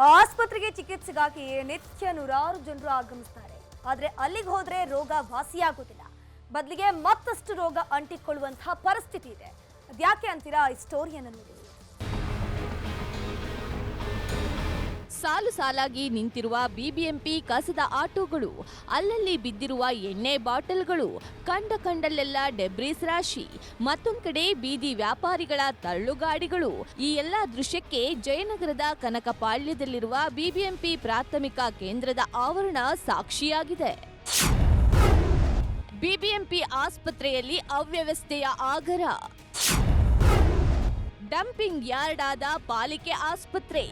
ಆಸ್ಪತ್ರೆಗೆ ಚಿಕಿತ್ಸೆಗಾಗಿ ನಿತ್ಯ ನೂರಾರು ಜನರು ಆಗಮಿಸ್ತಾರೆ. ಆದ್ರೆ ಅಲ್ಲಿಗೆ ಹೋದ್ರೆ ರೋಗ ವಾಸಿಯಾಗೋದಿಲ್ಲ, ಬದಲಿಗೆ ಮತ್ತಷ್ಟು ರೋಗ ಅಂಟಿಕೊಳ್ಳುವಂತಹ ಪರಿಸ್ಥಿತಿ ಇದೆ. ಅದ್ಯಾಕೆ ಅಂತೀರಾ? ಈ ಸ್ಟೋರಿಯನ್ನು ನೋಡಿ. ಸಾಲು ಸಾಲಾಗಿ ನಿಂತಿರುವ ಬಿಬಿಎಂಪಿ ಕಸದ ಆಟೋಗಳು, ಅಲ್ಲಲ್ಲಿ ಬಿದ್ದಿರುವ ಎಣ್ಣೆ ಬಾಟಲ್ಗಳು, ಕಂಡಲ್ಲೆಲ್ಲ ಡೆಬ್ರೀಸ್ ರಾಶಿ, ಮತ್ತೊಂದು ಕಡೆ ಬೀದಿ ವ್ಯಾಪಾರಿಗಳ ತಳ್ಳುಗಾಡಿಗಳು. ಈ ಎಲ್ಲ ದೃಶ್ಯಕ್ಕೆ ಜಯನಗರದ ಕನಕಪಾಳ್ಯದಲ್ಲಿರುವ ಬಿಬಿಎಂಪಿ ಪ್ರಾಥಮಿಕ ಕೇಂದ್ರದ ಆವರಣ ಸಾಕ್ಷಿಯಾಗಿದೆ. ಬಿಬಿಎಂಪಿ ಆಸ್ಪತ್ರೆಯಲ್ಲಿ ಅವ್ಯವಸ್ಥೆಯ ಆಗರ. ಡಂಪಿಂಗ್ ಯಾರ್ಡ್ ಆದ ಪಾಲಿಕೆ ಆಸ್ಪತ್ರೆ.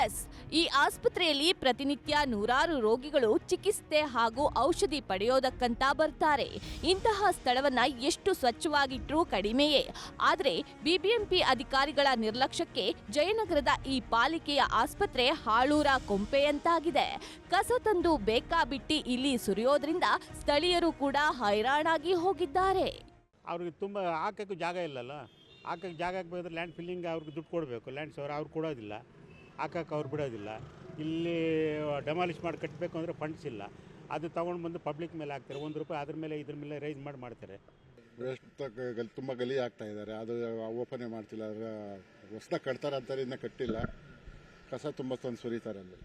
ಎಸ್, ಈ ಆಸ್ಪತ್ರೆಯಲ್ಲಿ ಪ್ರತಿನಿತ್ಯ ನೂರಾರು ರೋಗಿಗಳು ಚಿಕಿತ್ಸೆ ಹಾಗೂ ಔಷಧಿ ಪಡೆಯೋದಕ್ಕಂತ ಬರ್ತಾರೆ. ಇಂತಹ ಸ್ಥಳವನ್ನ ಎಷ್ಟು ಸ್ವಚ್ಛವಾಗಿಟ್ರೂ ಕಡಿಮೆಯೇ. ಆದರೆ ಬಿಬಿಎಂಪಿ ಅಧಿಕಾರಿಗಳ ನಿರ್ಲಕ್ಷ್ಯಕ್ಕೆ ಜಯನಗರದ ಈ ಪಾಲಿಕೆಯ ಆಸ್ಪತ್ರೆ ಹಾಳೂರ ಕೊಂಪೆಯಂತಾಗಿದೆ. ಕಸ ತಂದು ಬೇಕಾಬಿಟ್ಟಿ ಇಲ್ಲಿ ಸುರಿಯೋದ್ರಿಂದ ಸ್ಥಳೀಯರು ಕೂಡ ಹೈರಾಣಾಗಿ ಹೋಗಿದ್ದಾರೆ. ಅವ್ರಿಗೆ ತುಂಬ ಹಾಕೋಕ್ಕೂ ಜಾಗ ಇಲ್ಲಲ್ಲ. ಹಾಕೋಕ್ಕೆ ಜಾಗ ಹಾಕ್ಬೇಕಾದ್ರೆ ಲ್ಯಾಂಡ್ ಫಿಲ್ಲಿಂಗ್ ಅವ್ರಿಗೆ ದುಡ್ಡು ಕೊಡಬೇಕು. ಲ್ಯಾಂಡ್ಸ್ ಅವ್ರು ಕೊಡೋದಿಲ್ಲ, ಹಾಕಕ್ಕೆ ಅವ್ರು ಬಿಡೋದಿಲ್ಲ. ಇಲ್ಲಿ ಡೆಮಾಲಿಷ್ ಮಾಡಿ ಕಟ್ಟಬೇಕು ಅಂದರೆ ಫಂಡ್ಸ್ ಇಲ್ಲ. ಅದು ತೊಗೊಂಡು ಬಂದು ಪಬ್ಲಿಕ್ ಮೇಲೆ ಹಾಕ್ತಾರೆ. ₹1 ಅದ್ರ ಮೇಲೆ ಇದ್ರ ಮೇಲೆ ರೈಸ್ ಮಾಡ್ತಾರೆ. ವೇಸ್ಟ್ ತುಂಬ ಗಲೀಜು ಆಗ್ತಾ ಇದ್ದಾರೆ. ಅದು ಓಪನೇ ಮಾಡ್ತಿಲ್ಲ. ಹೊಸದಾಗಿ ಕಟ್ತಾರೆ ಅಂತಾರೆ, ಇನ್ನೂ ಕಟ್ಟಿಲ್ಲ. ಕಸ ತುಂಬ ತಂದು ಸುರಿತಾರೆ. ಅಲ್ಲಿ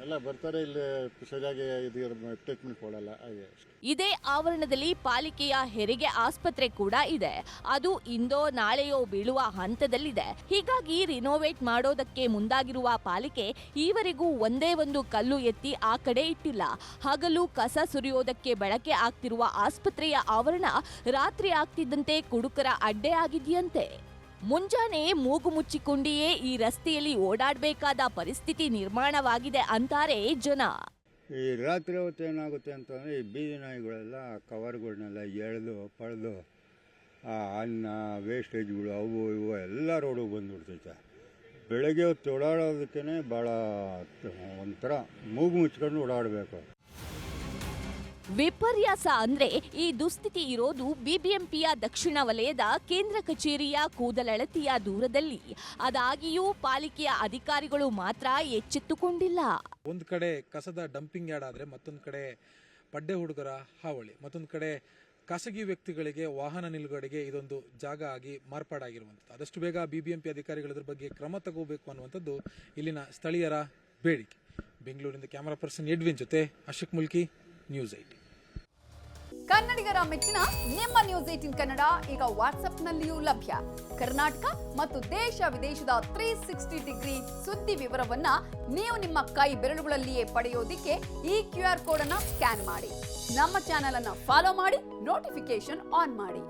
ಎಲ್ಲ ಬರ್ತಾರೆ, ಇಲ್ಲಿ ಸರಿಯಾಗಿ ಇದು ಟ್ರೀಟ್ಮೆಂಟ್ ಕೊಡಲ್ಲ. ಹಾಗೆ ಇದೇ ಆವರಣದಲ್ಲಿ ಪಾಲಿಕೆಯ ಹೆರಿಗೆ ಆಸ್ಪತ್ರೆ ಕೂಡ ಇದೆ. ಅದು ಇಂದೋ ನಾಳೆಯೋ ಬೀಳುವ ಹಂತದಲ್ಲಿದೆ. ಹೀಗಾಗಿ ರಿನೋವೇಟ್ ಮಾಡೋದಕ್ಕೆ ಮುಂದಾಗಿರುವ ಪಾಲಿಕೆ ಈವರೆಗೂ ಒಂದೇ ಒಂದು ಕಲ್ಲು ಎತ್ತಿ ಆ ಕಡೆ ಇಟ್ಟಿಲ್ಲ. ಹಗಲು ಕಸ ಸುರಿಯೋದಕ್ಕೆ ಬಳಕೆ ಆಗ್ತಿರುವ ಆಸ್ಪತ್ರೆಯ ಆವರಣ ರಾತ್ರಿ ಆಗ್ತಿದ್ದಂತೆ ಕುಡುಕರ ಅಡ್ಡೆ ಆಗಿದೆಯಂತೆ. ಮುಂಜಾನೆ ಮೂಗು ಮುಚ್ಚಿಕೊಂಡಿಯೇ ಈ ರಸ್ತೆಯಲ್ಲಿ ಓಡಾಡಬೇಕಾದ ಪರಿಸ್ಥಿತಿ ನಿರ್ಮಾಣವಾಗಿದೆ ಅಂತಾರೆ ಜನ. ಈ ರಾತ್ರಿ ಹೊತ್ತು ಏನಾಗುತ್ತೆ ಅಂತಂದರೆ ಈ ಬೀದಿ ನಾಯಿಗಳೆಲ್ಲ ಕವರ್ಗಳನ್ನೆಲ್ಲ ಎಳೆದು ಪಳೆದು ಅನ್ನ ವೇಸ್ಟೇಜ್ಗಳು ಅವು ಇವು ಎಲ್ಲ ರೋಡಿಗೆ ಬಂದುಬಿಡ್ತೈತೆ. ಬೆಳಗ್ಗೆ ಹೊತ್ತು ಓಡಾಡೋದಕ್ಕೇ ಭಾಳ ಒಂಥರ ಮೂಗು ಮುಚ್ಕೊಂಡು ಓಡಾಡಬೇಕು. ವಿಪರ್ಯಾಸ ಅಂದ್ರೆ ಈ ದುಸ್ಥಿತಿ ಇರೋದು ಬಿಬಿಎಂಪಿಯ ದಕ್ಷಿಣ ವಲಯದ ಕೇಂದ್ರ ಕಚೇರಿಯ ಕೂದಲಳತೆಯ ದೂರದಲ್ಲಿ. ಅದಾಗಿಯೂ ಪಾಲಿಕೆಯ ಅಧಿಕಾರಿಗಳು ಮಾತ್ರ ಎಚ್ಚೆತ್ತುಕೊಂಡಿಲ್ಲ. ಒಂದು ಕಡೆ ಕಸದ ಡಂಪಿಂಗ್ ಯಾರ್ಡ್ ಆದ್ರೆ ಮತ್ತೊಂದು ಕಡೆ ಪಡ್ಡೆ ಹುಡುಗರ ಹಾವಳಿ, ಮತ್ತೊಂದು ಕಡೆ ಖಾಸಗಿ ವ್ಯಕ್ತಿಗಳಿಗೆ ವಾಹನ ನಿಲುಗಡೆಗೆ ಇದೊಂದು ಜಾಗ ಆಗಿ ಮಾರ್ಪಾಡಾಗಿರುವಂಥದ್ದು. ಆದಷ್ಟು ಬೇಗ ಬಿಬಿಎಂಪಿ ಅಧಿಕಾರಿಗಳ ಬಗ್ಗೆ ಕ್ರಮ ತಗೋಬೇಕು ಅನ್ನುವಂಥದ್ದು ಇಲ್ಲಿನ ಸ್ಥಳೀಯರ ಬೇಡಿಕೆ. ಬೆಂಗಳೂರಿನಿಂದ ಕ್ಯಾಮರಾ ಪರ್ಸನ್ ಎಡ್ವಿನ್ ಜೊತೆ ಅಶೋಕ್ ಮುಲ್ಕಿ, ನ್ಯೂಸ್ 18. ಕನ್ನಡಿಗರ ಮೆಚ್ಚಿನ ನಿಮ್ಮ ನ್ಯೂಸ್ 18 ಕನ್ನಡ ಈಗ ವಾಟ್ಸ್ಆಪ್ನಲ್ಲಿಯೂ ಲಭ್ಯ. ಕರ್ನಾಟಕ ಮತ್ತು ದೇಶ ವಿದೇಶದ 360 ಡಿಗ್ರಿ ಸುದ್ದಿ ವಿವರವನ್ನ ನೀವು ನಿಮ್ಮ ಕೈ ಬೆರಳುಗಳಲ್ಲಿಯೇ ಪಡೆಯೋದಿಕ್ಕೆ ಈ QR ಕೋಡ್ ಅನ್ನ ಸ್ಕ್ಯಾನ್ ಮಾಡಿ. ನಮ್ಮ ಚಾನೆಲ್ ಅನ್ನ ಫಾಲೋ ಮಾಡಿ, ನೋಟಿಫಿಕೇಶನ್ ಆನ್ ಮಾಡಿ.